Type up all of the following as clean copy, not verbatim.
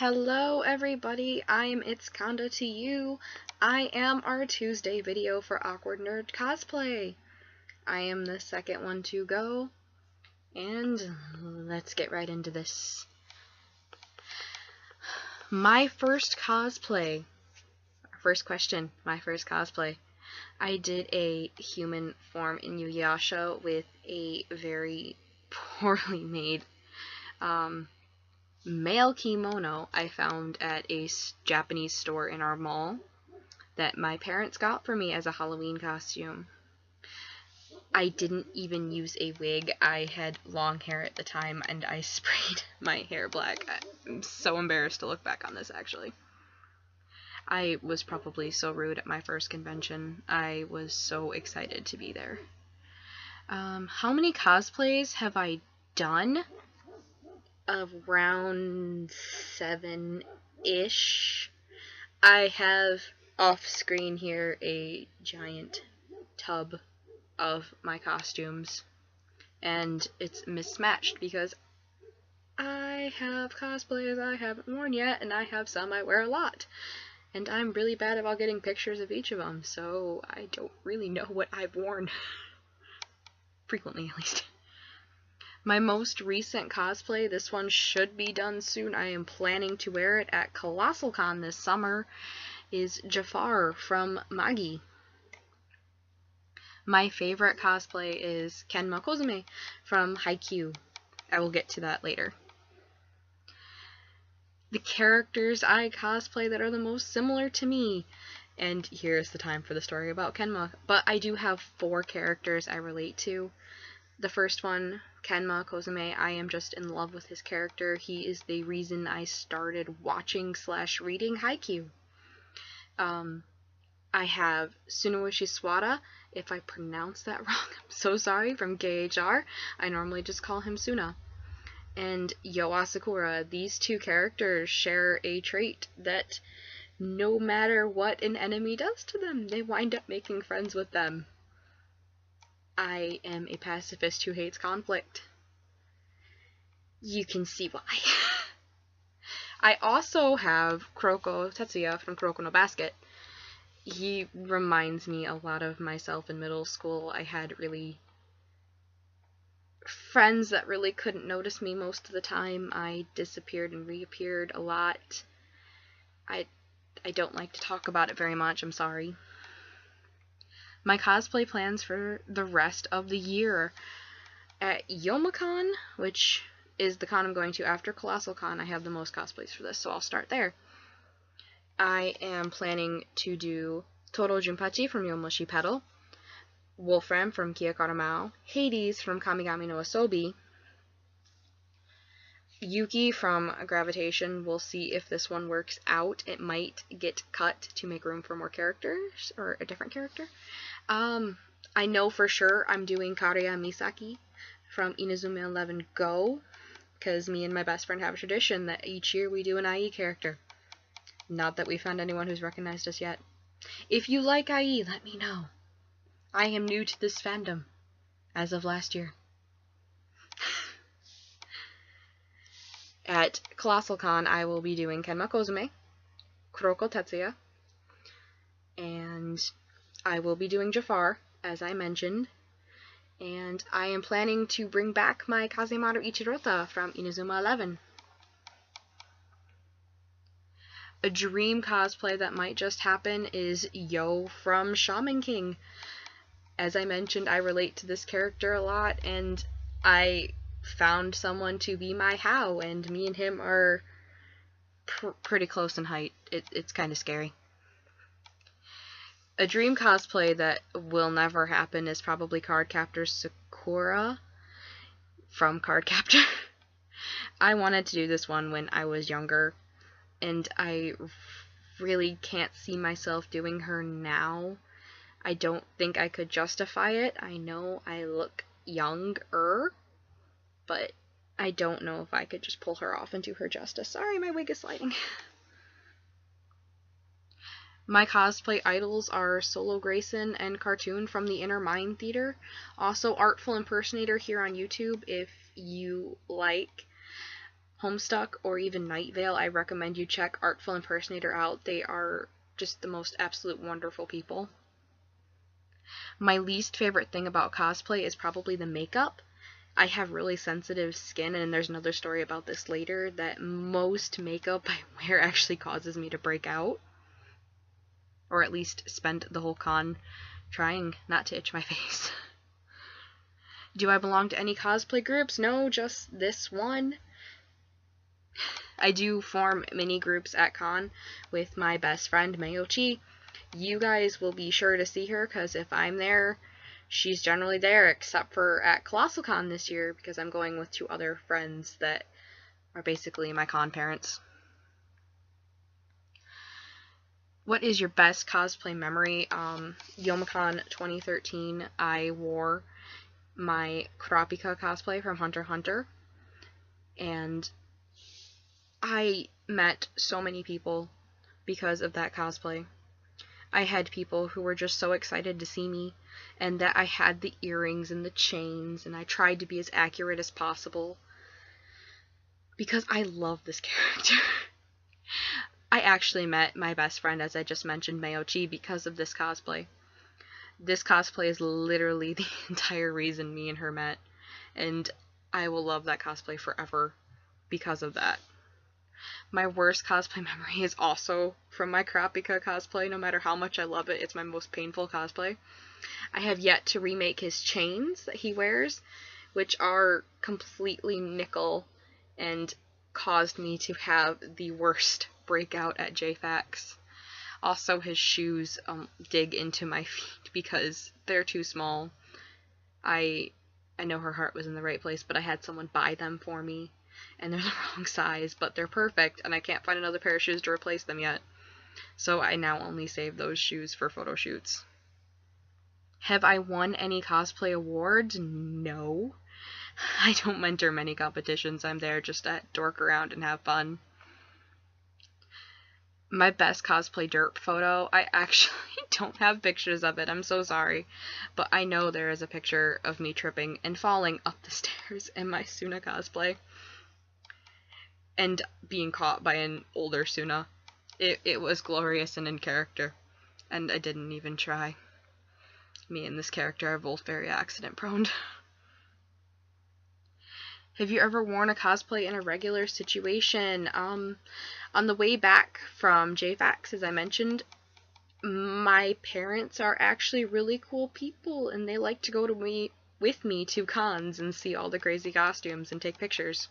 Hello everybody, I'm itskandatoyou. I am our Tuesday video for Awkward Nerd Cosplay. I am the second one to go, and let's get right into this. My first cosplay. First question, my first cosplay. I did a human form in Inuyasha with a very poorly made male kimono I found at a Japanese store in our mall that my parents got for me as a Halloween costume. I didn't even use a wig. I had long hair at the time and I sprayed my hair black. I'm so embarrassed to look back on this, actually. I was probably so rude at my first convention. I was so excited to be there. How many cosplays have I done? Around 7-ish. I have off screen here a giant tub of my costumes, and it's mismatched because I have cosplays I haven't worn yet, and I have some I wear a lot, and I'm really bad about getting pictures of each of them, so I don't really know what I've worn. Frequently, at least. My most recent cosplay, this one should be done soon, I am planning to wear it at Colossal Con this summer, is Jafar from Magi. My favorite cosplay is Kenma Kozume from Haikyuu. I will get to that later. The characters I cosplay that are the most similar to me, and here's the time for the story about Kenma, but I do have 4 characters I relate to. The first one, Kenma Kozume, I am just in love with his character. He is the reason I started watching/reading Haikyuu. I have Tsunoishi Swada. If I pronounce that wrong, I'm so sorry, from GHR. I normally just call him Suna. And Yo Asakura. These 2 characters share a trait that no matter what an enemy does to them, they wind up making friends with them. I am a pacifist who hates conflict. You can see why. I also have Kuroko Tetsuya from Kuroko no Basket. He reminds me a lot of myself in middle school. I had really friends that really couldn't notice me most of the time. I disappeared and reappeared a lot. I don't like to talk about it very much, I'm sorry. My cosplay plans for the rest of the year. At Youmacon, which is the con I'm going to after Colossal Con, I have the most cosplays for this, so I'll start there. I am planning to do Toro Junpachi from Yomoshi Pedal, Wolfram from Kiyokara Mao, Hades from Kamigami no Asobi, Yuki from Gravitation. We'll see if this one works out. It might get cut to make room for more characters, or a different character. I know for sure I'm doing Kariya Misaki from Inazuma 11 Go, because me and my best friend have a tradition that each year we do an IE character. Not that we found anyone who's recognized us yet. If you like IE, let me know. I am new to this fandom, as of last year. At Colossal Con, I will be doing Kenma Kozume, Kuroko Tetsuya, and I will be doing Jafar, as I mentioned, and I am planning to bring back my Kazemaru Ichirota from Inazuma 11. A dream cosplay that might just happen is Yo from Shaman King. As I mentioned, I relate to this character a lot, and I found someone to be my How, and me and him are pretty close in height. It's kind of scary. A dream cosplay that will never happen is probably Cardcaptor Sakura from Cardcaptor. I wanted to do this one when I was younger, and I really can't see myself doing her now. I don't think I could justify it. I know I look younger, but I don't know if I could just pull her off and do her justice. Sorry, my wig is sliding. My cosplay idols are Solo Grayson and Cartoon from the Inner Mind Theater. Also Artful Impersonator here on YouTube if you like Homestuck or even Night Vale, I recommend you check Artful Impersonator out. They are just the most absolute wonderful people. My least favorite thing about cosplay is probably the makeup. I have really sensitive skin, and there's another story about this later, that most makeup I wear actually causes me to break out. Or at least spend the whole con trying not to itch my face. Do I belong to any cosplay groups? No, just this one. I do form mini groups at con with my best friend, Mayochi. You guys will be sure to see her, because if I'm there, she's generally there, except for at Colossal Con this year, because I'm going with 2 other friends that are basically my con parents. What is your best cosplay memory? Youmacon 2013, I wore my Kurapika cosplay from Hunter x Hunter, and I met so many people because of that cosplay. I had people who were just so excited to see me, and that I had the earrings and the chains, and I tried to be as accurate as possible because I love this character. I actually met my best friend, as I just mentioned, Mayochi, because of this cosplay. This cosplay is literally the entire reason me and her met, and I will love that cosplay forever because of that. My worst cosplay memory is also from my Kurapika cosplay. No matter how much I love it, it's my most painful cosplay. I have yet to remake his chains that he wears, which are completely nickel and caused me to have the worst breakout at JFAX. Also, his shoes dig into my feet because they're too small. I know her heart was in the right place, but I had someone buy them for me, and they're the wrong size, but they're perfect, and I can't find another pair of shoes to replace them yet. So I now only save those shoes for photo shoots. Have I won any cosplay awards? No. I don't enter many competitions. I'm there just to dork around and have fun. My best cosplay derp photo, I actually don't have pictures of it, I'm so sorry, but I know there is a picture of me tripping and falling up the stairs in my Suna cosplay, and being caught by an older Suna. It was glorious and in character, and I didn't even try. Me and this character are both very accident prone. Have you ever worn a cosplay in a regular situation? On the way back from JFAX, as I mentioned, my parents are actually really cool people, and they like to go with me to cons and see all the crazy costumes and take pictures.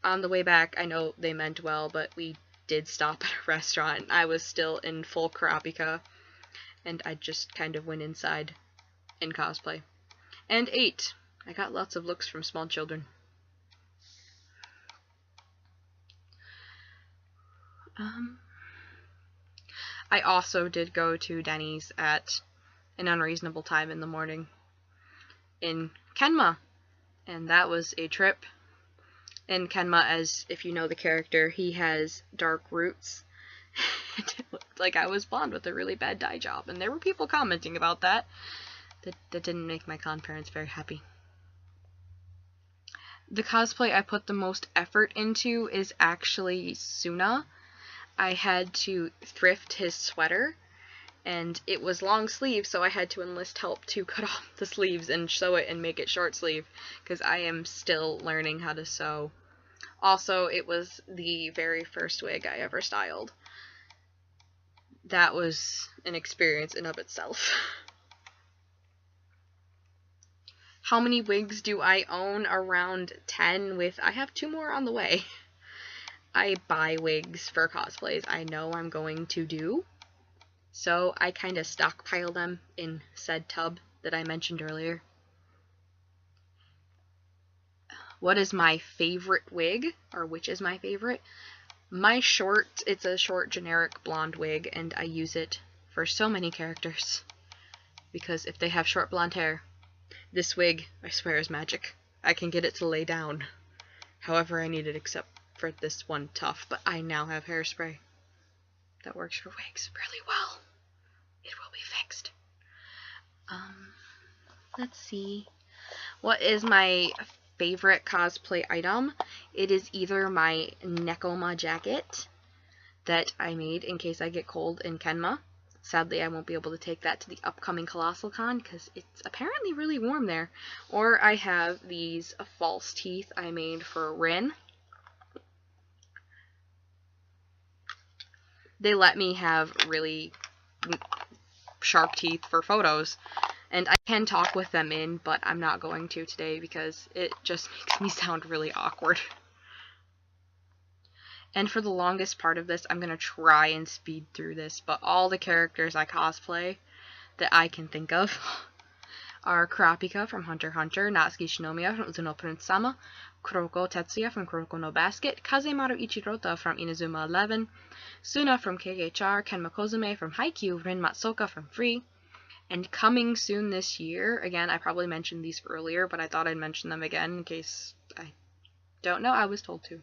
On the way back, I know they meant well, but we did stop at a restaurant. I was still in full Kurapika, and I just kind of went inside in cosplay. And ate. I got lots of looks from small children. I also did go to Denny's at an unreasonable time in the morning in Kenma, and that was a trip. In Kenma, as if you know the character, he has dark roots. It looked like I was blonde with a really bad dye job, and there were people commenting about that. That didn't make my con parents very happy. The cosplay I put the most effort into is actually Suna. I had to thrift his sweater, and it was long sleeve, so I had to enlist help to cut off the sleeves and sew it and make it short sleeve, because I am still learning how to sew. Also, it was the very first wig I ever styled. That was an experience in of itself. How many wigs do I own? Around 10, I have 2 more on the way. I buy wigs for cosplays I know I'm going to do, so I kind of stockpile them in said tub that I mentioned earlier. What is my favorite wig, or which is my favorite? It's a short generic blonde wig, and I use it for so many characters, because if they have short blonde hair, this wig, I swear, is magic. I can get it to lay down however I need it, except for this one tuft, but I now have hairspray that works for wigs really well. It will be fixed. Let's see. What is my favorite cosplay item. It is either my Nekoma jacket that I made in case I get cold in Kenma. Sadly, I won't be able to take that to the upcoming Colossal Con because it's apparently really warm there. Or I have these false teeth I made for Rin. They let me have really sharp teeth for photos, and I can talk with them in, but I'm not going to today because it just makes me sound really awkward. And for the longest part of this, I'm going to try and speed through this, but all the characters I cosplay that I can think of are Kurapika from Hunter x Hunter, Natsuki Shinomiya from Uzuno Prince-sama, Kuroko Tetsuya from Kuroko no Basket, Kazemaru Ichirota from Inazuma 11, Suna from KHR, Ken Kozume from Haikyuu, Rin Matsuoka from Free. And coming soon this year, again, I probably mentioned these earlier, but I thought I'd mention them again in case I don't know, I was told to.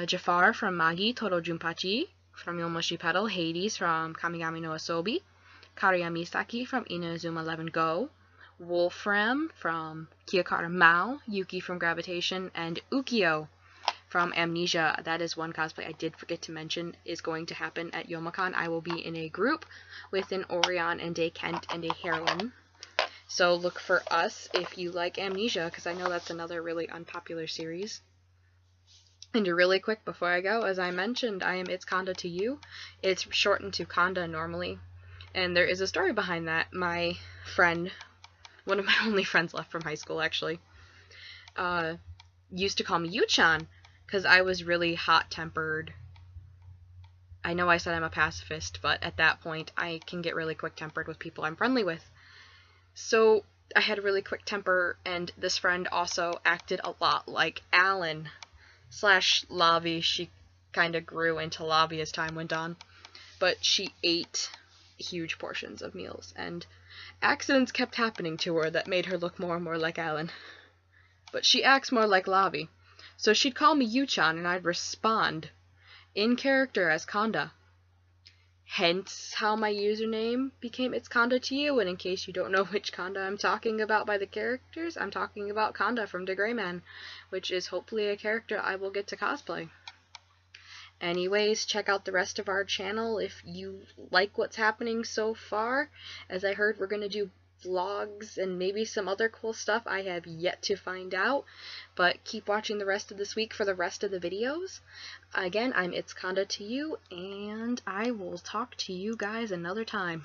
Jafar from Magi Toro Junpachi, from Yomoshi Pedal, Hades from Kamigami no Asobi, Kariya Misaki from Inazuma 11 Go, Wolfram from Kiyokara Mao, Yuki from Gravitation, and Ukyo from Amnesia. That is one cosplay I did forget to mention is going to happen at Youmacon. I will be in a group with an Orion and a Kent and a Heroine. So look for us if you like Amnesia, because I know that's another really unpopular series. And really quick before I go, as I mentioned, I am itskandatoyou. It's shortened to Kanda normally. And there is a story behind that. My friend, one of my only friends left from high school actually, used to call me Yu-chan because I was really hot-tempered. I know I said I'm a pacifist, but at that point I can get really quick-tempered with people I'm friendly with. So I had a really quick temper, and this friend also acted a lot like Alan / Lavi. She kind of grew into Lavi as time went on, but she ate huge portions of meals, and accidents kept happening to her that made her look more and more like Alan. But she acts more like Lavi, so she'd call me Yu-chan, and I'd respond in character as Kanda. Hence how my username became itskandatoyou, and in case you don't know which Kanda I'm talking about by the characters, I'm talking about Kanda from The Gray Man, which is hopefully a character I will get to cosplay. Anyways, check out the rest of our channel if you like what's happening so far. As I heard, we're going to do vlogs and maybe some other cool stuff I have yet to find out, but keep watching the rest of this week for the rest of the videos. Again, I'm itskandatoyou, and I will talk to you guys another time.